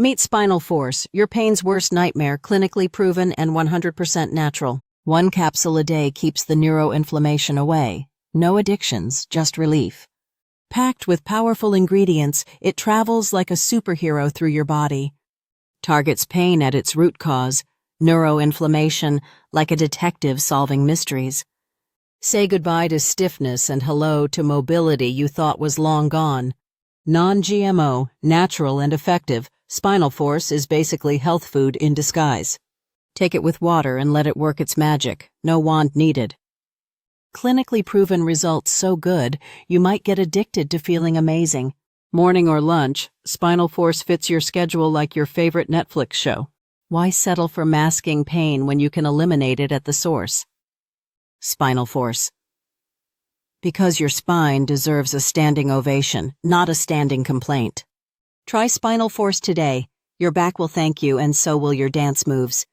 Meet Spinal Force, your pain's worst nightmare, clinically proven and 100% natural. One capsule a day keeps the neuroinflammation away. No addictions, just relief. Packed with powerful ingredients, it travels like a superhero through your body. Targets pain at its root cause, neuroinflammation, like a detective solving mysteries. Say goodbye to stiffness and hello to mobility you thought was long gone. Non-GMO, natural and effective, Spinal Force is basically health food in disguise. Take it with water and let it work its magic. No wand needed. Clinically proven results so good, you might get addicted to feeling amazing. Morning or lunch, Spinal Force fits your schedule like your favorite Netflix show. Why settle for masking pain when you can eliminate it at the source? Spinal Force. Because your spine deserves a standing ovation, not a standing complaint. Try Spinal Force today. Your back will thank you, and so will your dance moves.